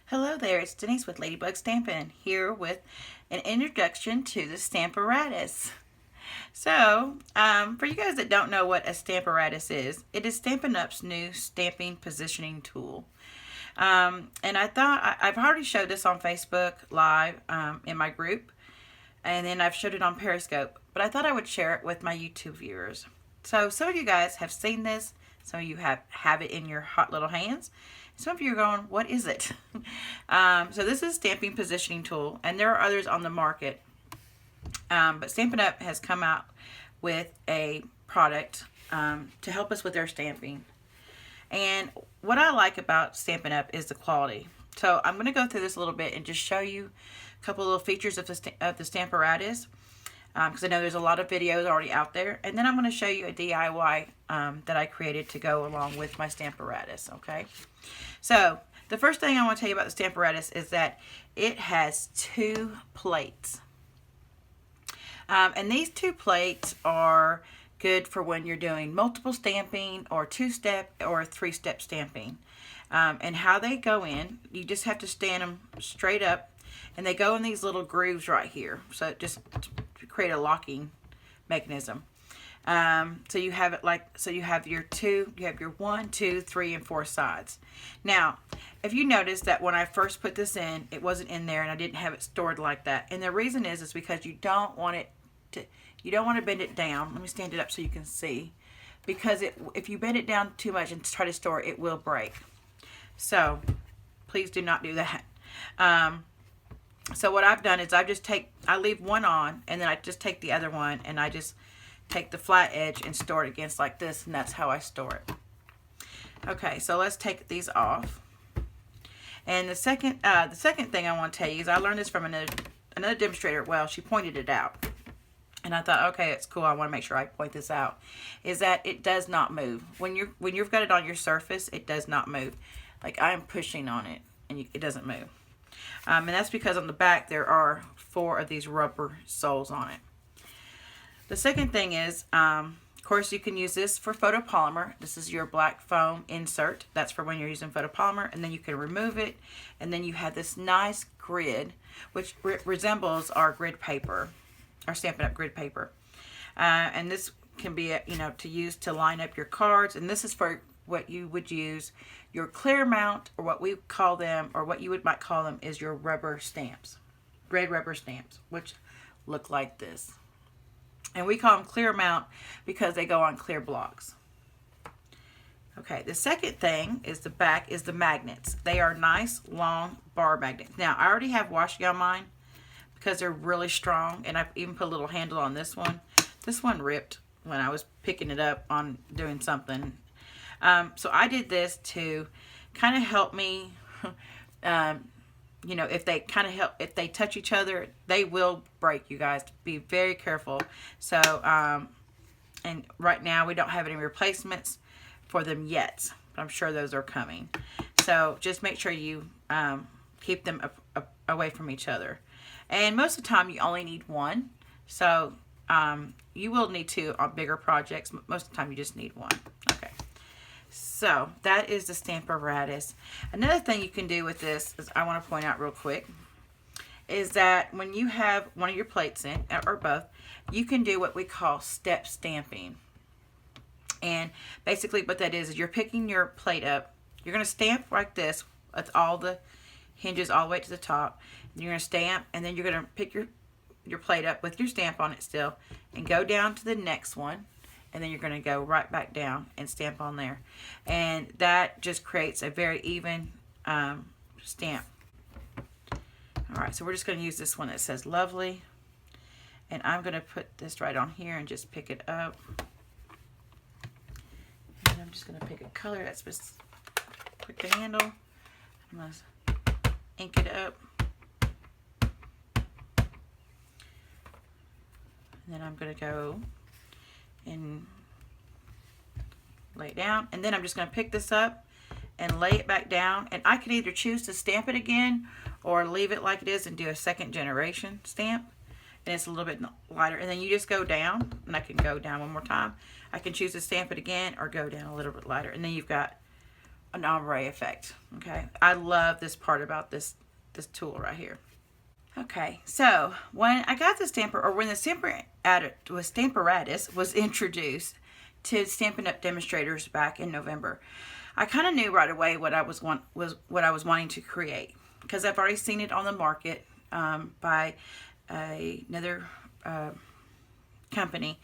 Hello there, it's Denise with Ladybug Stampin' here with an introduction to the Stamparatus. So, for you guys that don't know what a Stamparatus is, it is Stampin' Up's new stamping positioning tool. And I thought, I've already showed this on Facebook Live in my group, and then I've showed it on Periscope, but I thought I would share it with my YouTube viewers. So, some of you guys have seen this, some of you have it in your hot little hands. Some of you are going, what is it? So this is stamping positioning tool, and there are others on the market. But Stampin' Up has come out with a product to help us with their stamping. And what I like about Stampin' Up is the quality. So I'm going to go through this a little bit and just show you a couple of little features of the Stamparatus. Because I know there's a lot of videos already out there. And then I'm going to show you a DIY that I created to go along with my Stamparatus, okay? So, the first thing I want to tell you about the Stamparatus is that it has 2 plates. And these 2 plates are good for when you're doing multiple stamping or 2-step or 3-step stamping. And how they go in, you just have to stand them straight up, and they go in these little grooves right here. So just to create a locking mechanism. So you have it you have your 1, 2, 3, and 4 sides. Now, if you notice that when I first put this in, it wasn't in there and I didn't have it stored like that. And the reason is because you don't want to bend it down. Let me stand it up so you can see. Because if you bend it down too much and try to store it, it will break. So, please do not do that. So what I've done is I leave one on, and then I just take the other one and I just take the flat edge and store it against like this, and that's how I store it. Okay, so let's take these off. And the second thing I want to tell you is I learned this from another demonstrator. Well, she pointed it out, and I thought, okay, it's cool. I want to make sure I point this out. Is that it does not move when you've got it on your surface? It does not move. Like I'm pushing on it, and it doesn't move. And that's because on the back there are 4 of these rubber soles on it. The second thing is, of course, you can use this for photopolymer. This is your black foam insert. That's for when you're using photopolymer. And then you can remove it. And then you have this nice grid, which resembles our grid paper, our Stampin' Up grid paper. And this can be, to use to line up your cards. And this is for what you would use your clear mount, or what we call them, or what you might call them, is your rubber stamps, red rubber stamps, which look like this. And we call them clear mount because they go on clear blocks. Okay, the second thing is the back is the magnets. They are nice long bar magnets. Now I already have washi on mine because they're really strong, and I've even put a little handle on this one. This one ripped when I was picking it up on doing something. So I did this to kind of help me, if they touch each other, they will break, you guys. Be very careful. So, and right now we don't have any replacements for them yet, but I'm sure those are coming. So just make sure you keep them away from each other. And most of the time you only need one. So you will need 2 on bigger projects. Most of the time you just need one. Okay. So that is the Stamparatus. Another thing you can do with this is I want to point out real quick is that when you have one of your plates in, or both, you can do what we call step stamping. And basically what that is you're picking your plate up. You're going to stamp like this with all the hinges all the way to the top. You're going to stamp, and then you're going to pick your plate up with your stamp on it still and go down to the next one. And then you're going to go right back down and stamp on there. And that just creates a very even stamp. Alright, so we're just going to use this one that says lovely. And I'm going to put this right on here and just pick it up. And I'm just going to pick a color that's just quick to handle. I'm going to ink it up. And then I'm going to go and lay it down, and then I'm just going to pick this up and lay it back down, and I can either choose to stamp it again or leave it like it is and do a second generation stamp, and it's a little bit lighter. And then you just go down, and I can go down one more time. I can choose to stamp it again or go down a little bit lighter, and then you've got an ombre effect. Okay, I love this part about this tool right here. Okay, so when I got the stamper, or when the Stamparatus was introduced to Stampin' Up! Demonstrators back in November, I kind of knew right away what I was wanting to create, because I've already seen it on the market by another company,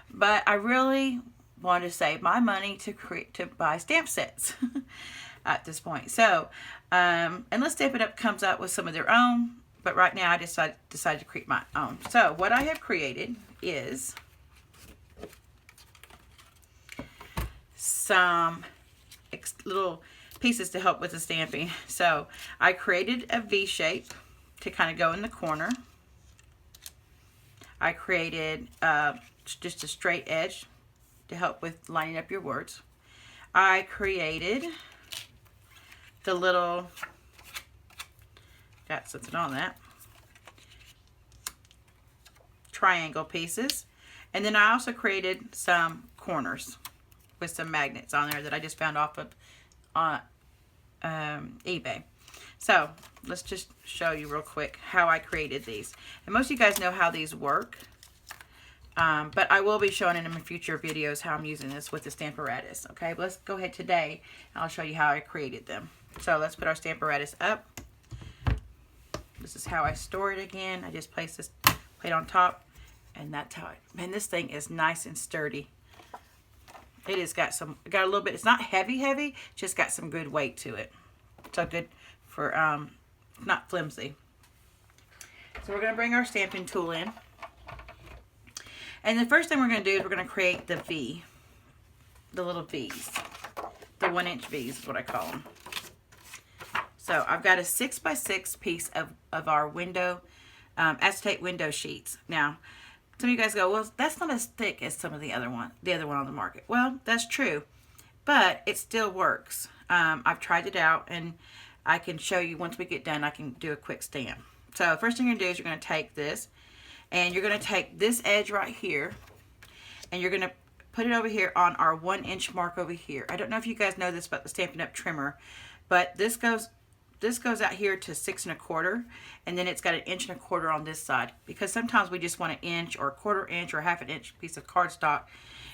but I really wanted to save my money to buy stamp sets at this point. So unless Stampin' Up! Comes out with some of their own, but right now I decided to create my own. So what I have created is some little pieces to help with the stamping. So I created a V shape to kind of go in the corner. I created just a straight edge to help with lining up your words. I created the little, got something on that, triangle pieces. And then I also created some corners with some magnets on there that I just found off of eBay. So let's just show you real quick how I created these. And most of you guys know how these work, but I will be showing in future videos how I'm using this with the Stamparatus. Okay, but let's go ahead today and I'll show you how I created them. So let's put our Stamparatus up. This is how I store it again. I just place this plate on top, and that's how man, this thing is nice and sturdy. It has got a little bit, it's not heavy, just got some good weight to it. So good for, not flimsy. So we're going to bring our stamping tool in. And the first thing we're going to do is we're going to create the V. The little V's. The 1-inch V's is what I call them. So I've got a 6x6 piece of our window, acetate window sheets. Now, some of you guys go, well, that's not as thick as some of the other one on the market. Well, that's true, but it still works. I've tried it out, and I can show you once we get done. I can do a quick stamp. So first thing you're gonna do is you're gonna take this, and you're gonna take this edge right here, and you're gonna put it over here on our 1-inch mark over here. I don't know if you guys know this about the Stampin' Up! Trimmer, but this goes out here to 6 1/4, and then it's got 1 1/4 inches on this side, because sometimes we just want 1 inch or 1/4 inch or 1/2 inch piece of cardstock,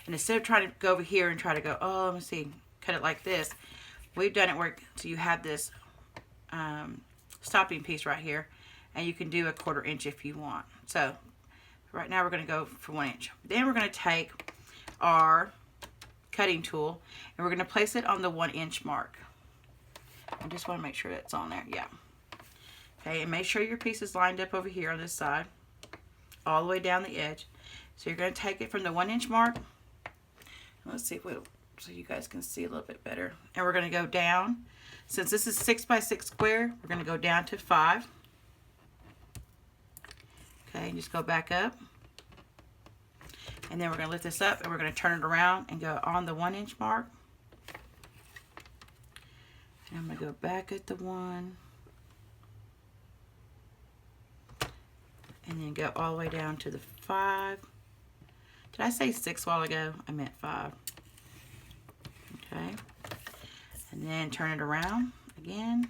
and instead of trying to go over here and try to go, oh, let me see, cut it like this, we've done it where so you have this stopping piece right here, and you can do 1/4 inch if you want. So right now we're going to go for 1 inch. Then we're going to take our cutting tool, and we're going to place it on the 1-inch mark. I just want to make sure that's on there. Yeah. Okay, and make sure your piece is lined up over here on this side, all the way down the edge. So you're going to take it from the 1-inch mark. Let's see if so you guys can see a little bit better. And we're going to go down. Since this is 6x6 square, we're going to go down to 5. Okay, and just go back up. And then we're going to lift this up, and we're going to turn it around and go on the 1-inch mark. And I'm going to go back at the 1. And then go all the way down to the 5. Did I say 6 a while ago? I meant 5. Okay. And then turn it around again.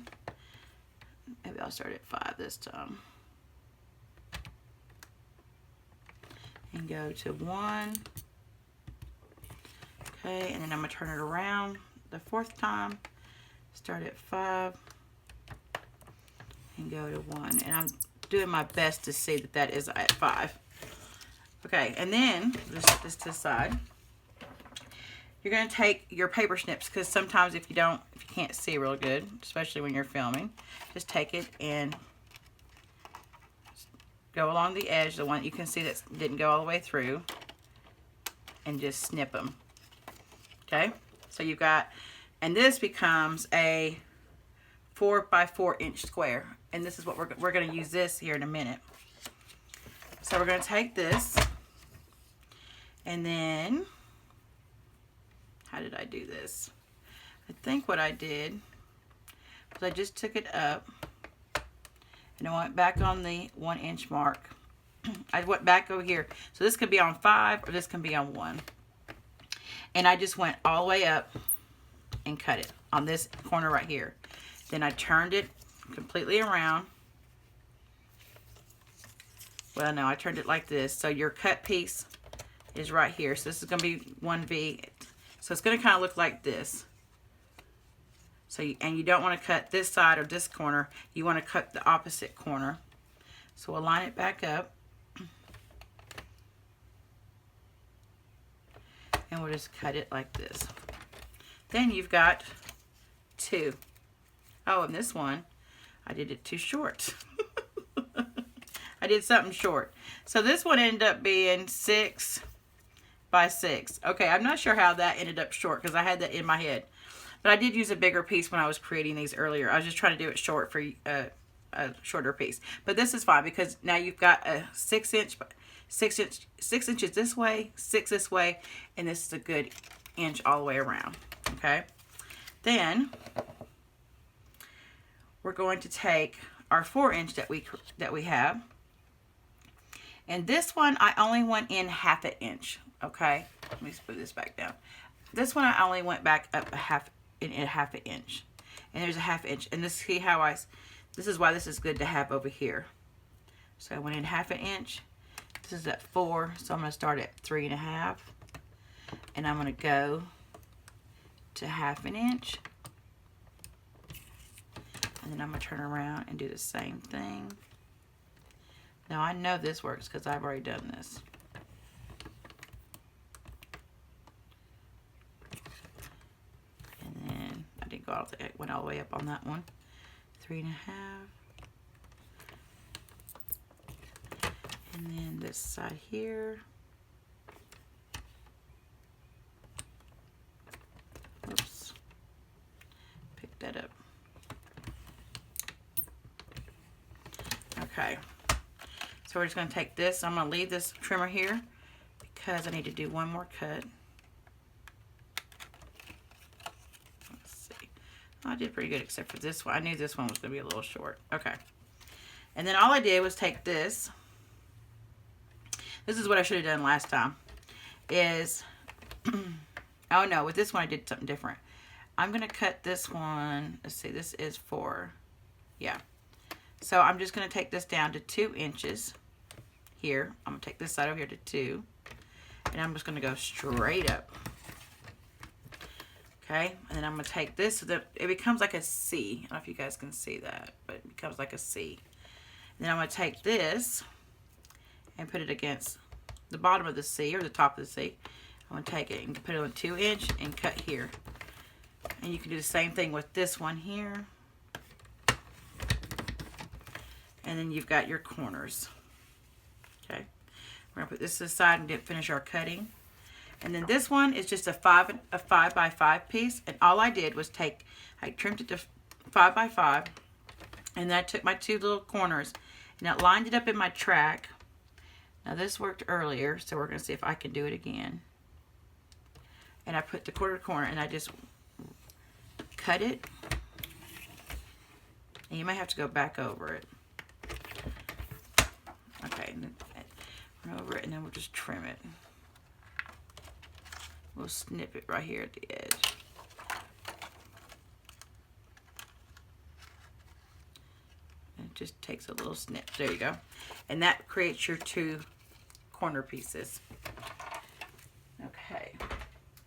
Maybe I'll start at 5 this time. And go to 1. Okay, and then I'm going to turn it around the 4th time. Start at 5 and go to 1, and I'm doing my best to see that that is at 5. Okay, and then just to the side, you're going to take your paper snips, because sometimes if you can't see real good, especially when you're filming, just take it and go along the edge, the one you can see that didn't go all the way through, and just snip them. Okay, so you've got. And this becomes a 4x4 inch square. And this is what we're going to use this here in a minute. So we're going to take this. And then, how did I do this? I think what I did was I just took it up. And I went back on the 1-inch mark. I went back over here. So this could be on 5 or this can be on 1. And I just went all the way up and cut it on this corner right here. Then I turned it completely around. Well, no, I turned it like this. So your cut piece is right here. So this is going to be 1V. So it's going to kind of look like this. So and you don't want to cut this side or this corner. You want to cut the opposite corner. So we'll line it back up. And we'll just cut it like this. Then you've got 2. Oh, and this one, I did it too short. I did something short. So this one ended up being 6 by 6. Okay, I'm not sure how that ended up short because I had that in my head. But I did use a bigger piece when I was creating these earlier. I was just trying to do it short for a shorter piece. But this is fine because now you've got a 6 inches this way, 6 this way, and this is a good inch all the way around. Okay. Then we're going to take our 4-inch that we have. And this one, I only went in 1/2 inch, okay? Let me put this back down. This one, I only went back up in 1/2 inch. And there's a 1/2 inch. And this, see how this is why this is good to have over here. So I went in 1/2 inch. This is at 4, so I'm going to start at 3.5. And I'm going to go to 1/2 inch. And then I'm going to turn around and do the same thing. Now I know this works because I've already done this. And then I didn't go all went all the way up on that one. 3.5. And then this side here. Oops. Pick that up. Okay. So we're just going to take this. I'm going to leave this trimmer here because I need to do one more cut. Let's see. Oh, I did pretty good except for this one. I knew this one was going to be a little short. Okay. And then all I did was take this. This is what I should have done last time. Is, oh no, with this one I did something different. I'm going to cut this one. Let's see, this is 4. Yeah. So I'm just going to take this down to 2 inches here. I'm going to take this side over here to 2. And I'm just going to go straight up. Okay. And then I'm going to take this so that it becomes like a C. I don't know if you guys can see that, but it becomes like a C. And then I'm going to take this and put it against the bottom of the C or the top of the C. I'm going to take it and put it on 2 inch and cut here. And you can do the same thing with this one here. And then you've got your corners. Okay. We're going to put this to the side and finish our cutting. And then this one is just a 5 by 5 piece. And all I did was I trimmed it to 5 by 5. And then I took my 2 little corners and I lined it up in my track. Now this worked earlier, so we're going to see if I can do it again. And I put the corner and I just cut it. And you may have to go back over it. Okay, run over it and then we'll just trim it. We'll snip it right here at the edge. And it just takes a little snip. There you go. And that creates your 2 corner pieces. Okay,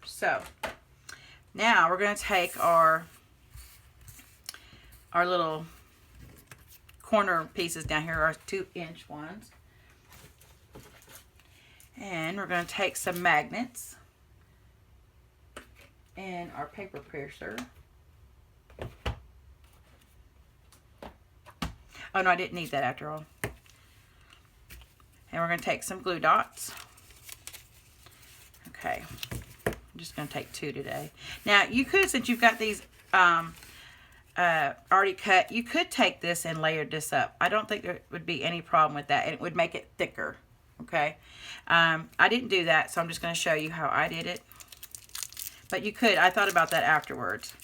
so now we're going to take our little corner pieces down here, our 2 inch ones, and we're going to take some magnets and our paper piercer. Oh no, I didn't need that after all. And we're going to take some glue dots. Okay, I'm just going to take 2 today. Now you could, since you've got these already cut, you could take this and layer this up. I don't think there would be any problem with that, and it would make it thicker. Okay, I didn't do that, so I'm just going to show you how I did it. But you could. I thought about that afterwards,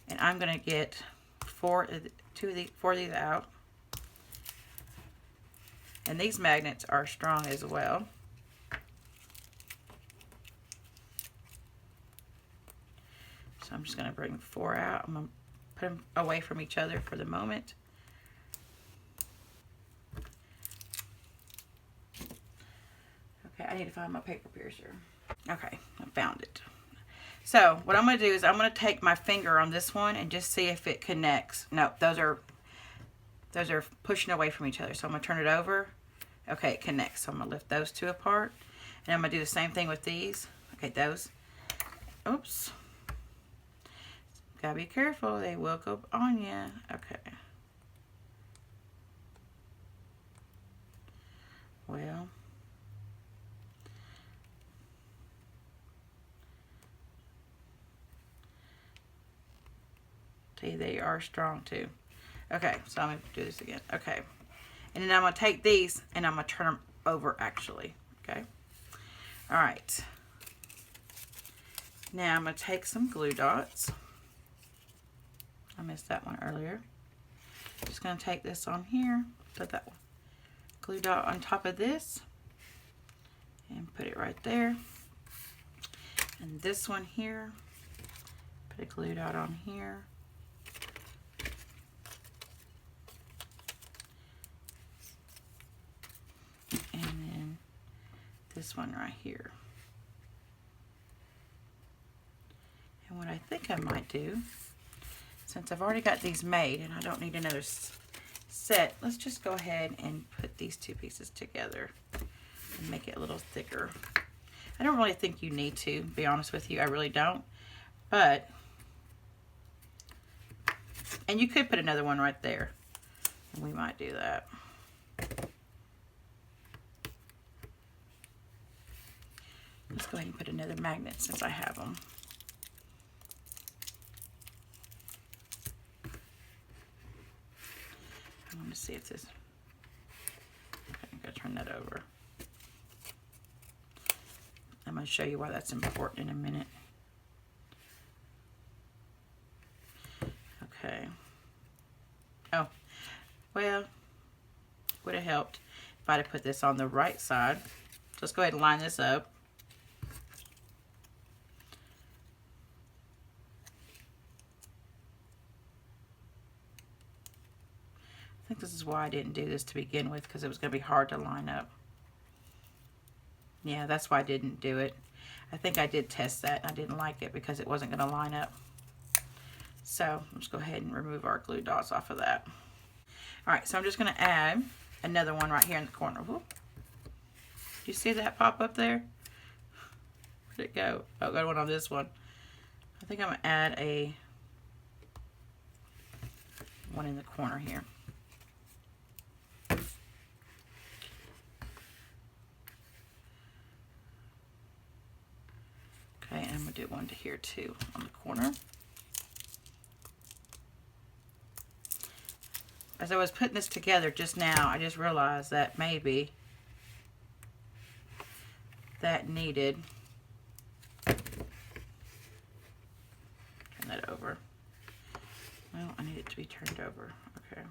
and I'm going to get 4 of these out. And these magnets are strong as well. So I'm just going to bring 4 out. I'm going to put them away from each other for the moment. Okay, I need to find my paper piercer. Okay, I found it. So what I'm going to do is I'm going to take my finger on this one and just see if it connects. No, those are pushing away from each other. So I'm going to turn it over. Okay, it connects. So I'm going to lift those 2 apart. And I'm going to do the same thing with these. Okay, those. Oops. Gotta be careful. They will go on you. Okay. Well. See, they are strong too. Okay, so I'm going to do this again. Okay. And then I'm going to take these and I'm going to turn them over actually. Okay. All right. Now I'm going to take some glue dots. I missed that one earlier. Just going to take this on here, put that glue dot on top of this, and put it right there. And this one here, put a glue dot on here. And then this one right here. And what I think I might do, since I've already got these made and I don't need another set, let's just go ahead and put these 2 pieces together and make it a little thicker. I don't really think you need to, be honest with you, I really don't. But, and you could put another one right there. And we might do that. Let's go ahead and put another magnet since I have them. I want to see if this, okay, I'm going to turn that over. I'm going to show you why that's important in a minute. Okay. Oh, well, would have helped if I'd have put this on the right side. So let's go ahead and line this up. I think this is why I didn't do this to begin with, because it was going to be hard to line up. Yeah, that's why I didn't do it. I think I did test that. I didn't like it because it wasn't going to line up. So let's go ahead and remove our glue dots off of that. All right, so I'm just going to add another one right here in the corner. Whoop. You see that pop up there? Where'd it go? Oh, got one on this one. I think I'm going to add one in the corner here. Okay, and I'm going to do one to here too on the corner. As I was putting this together just now, I just realized that maybe that needed, turn that over. Well, I need it to be turned over. Okay.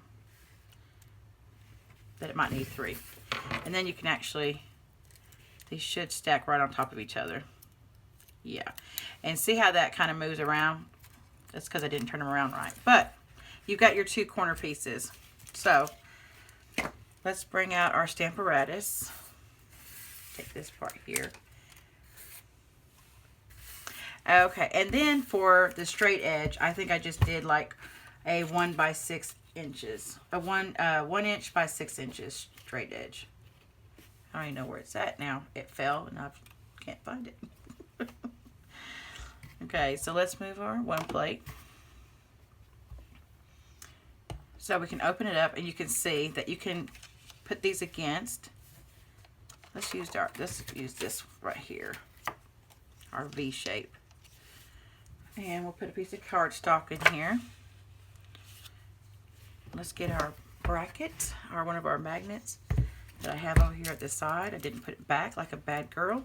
That it might need 3. And then you can actually, these should stack right on top of each other. Yeah, and see how that kind of moves around? That's because I didn't turn them around right. But you've got your 2 corner pieces. So let's bring out our Stamparatus. Take this part here. Okay, and then for the straight edge, I think I just did like a 1 by 6 inches, a 1 inch by 6 inches straight edge. I don't even know where it's at now. It fell and I can't find it. Okay, so let's move our one plate. So we can open it up and you can see that you can put these against. Let's use this right here, our V shape. And we'll put a piece of cardstock in here. Let's get our bracket, or one of our magnets that I have over here at the side. I didn't put it back like a bad girl.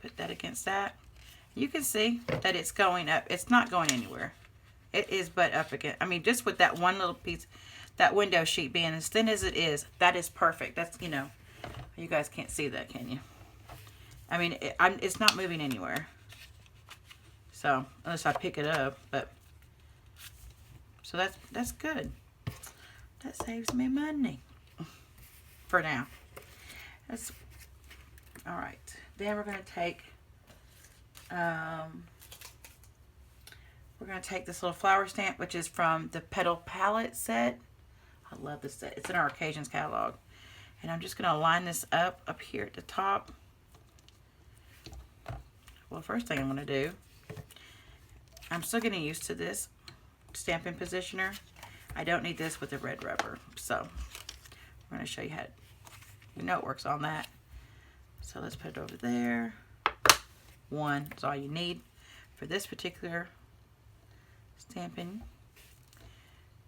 Put that against that. You can see that it's going up. It's not going anywhere. It is but up again. I mean, just with that one little piece, that window sheet being as thin as it is, that is perfect. That's, you know, You guys can't see that, can you? I mean, it's not moving anywhere. So, unless I pick it up, but... So that's good. That saves me money. For now. That's... Alright. Then we're going to take... we're going to take this little flower stamp, which is from the Petal Palette set. I love this set. It's in our Occasions catalog. And I'm just going to line this up here at the top. Well, first thing I'm going to do, I'm still getting used to this Stampin' Positioner. I don't need this with the red rubber. So, I'm going to show you how you know it works on that. So, let's put it over there. One is all you need for this particular Stampin'.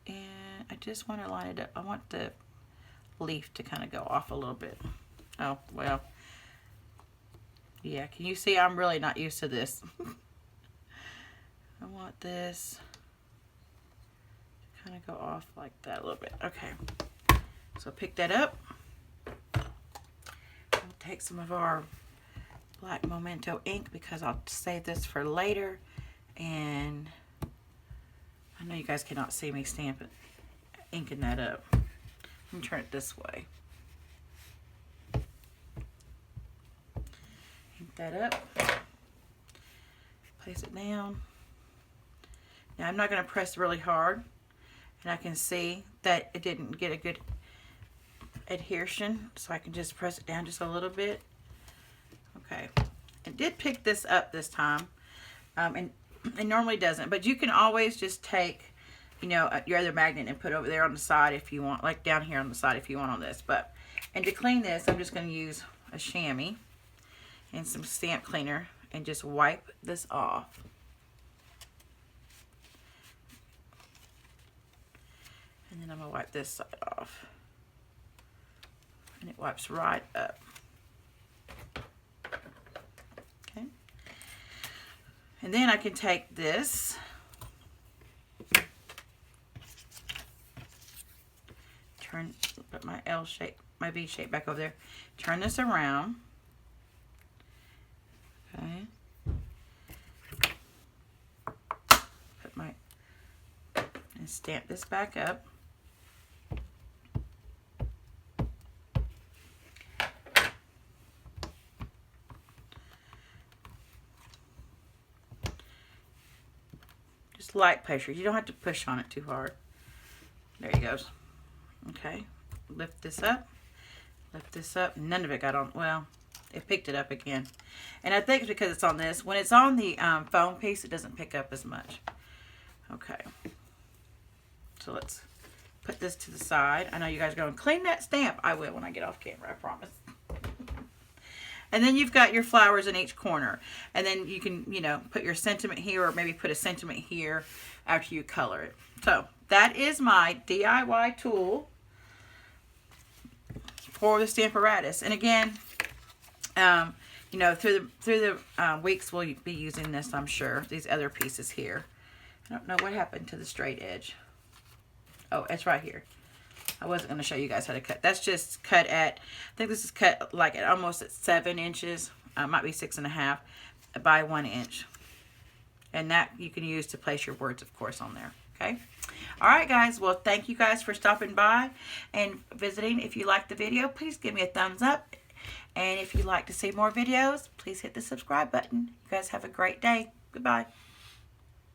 And I just want to line it up. I want the leaf to kind of go off a little bit. Oh, well. Yeah, can you see I'm really not used to this? I want this to kind of go off like that a little bit. Okay. So pick that up. We'll take some of our black Memento ink because I'll save this for later. And I know you guys cannot see me inking that up. Let me turn it this way. Ink that up. Place it down. Now I'm not going to press really hard. And I can see that it didn't get a good adhesion. So I can just press it down just a little bit. Okay. It did pick this up this time. And it normally doesn't. But you can always just take, you know, your other magnet and put over there on the side if you want, like down here on the side if you want on this. And to clean this, I'm just going to use a chamois and some stamp cleaner and just wipe this off. And then I'm going to wipe this side off. And it wipes right up. Okay. And then I can take this, put my L shape, my V shape back over there. Turn this around. Okay. And stamp this back up. Just light pressure. You don't have to push on it too hard. There he goes. Okay, lift this up, none of it got on, well, it picked it up again, and I think it's because it's on this. When it's on the foam piece, it doesn't pick up as much. Okay, so let's put this to the side. I know you guys are going, clean that stamp. I will when I get off camera, I promise. And then you've got your flowers in each corner, and then you can, you know, put your sentiment here, or maybe put a sentiment here after you color it. So that is my DIY tool for the Stamparatus. And again, you know, through the weeks we'll be using this, I'm sure. These other pieces here. I don't know what happened to the straight edge. Oh, it's right here. I wasn't going to show you guys how to cut. That's just cut at, I think this is cut like at almost at 7 inches. Might be 6.5 by 1 inch. And that you can use to place your words, of course, on there. Okay. All right, guys. Well, thank you guys for stopping by and visiting. If you liked the video, please give me a thumbs up. And if you'd like to see more videos, please hit the subscribe button. You guys have a great day. Goodbye.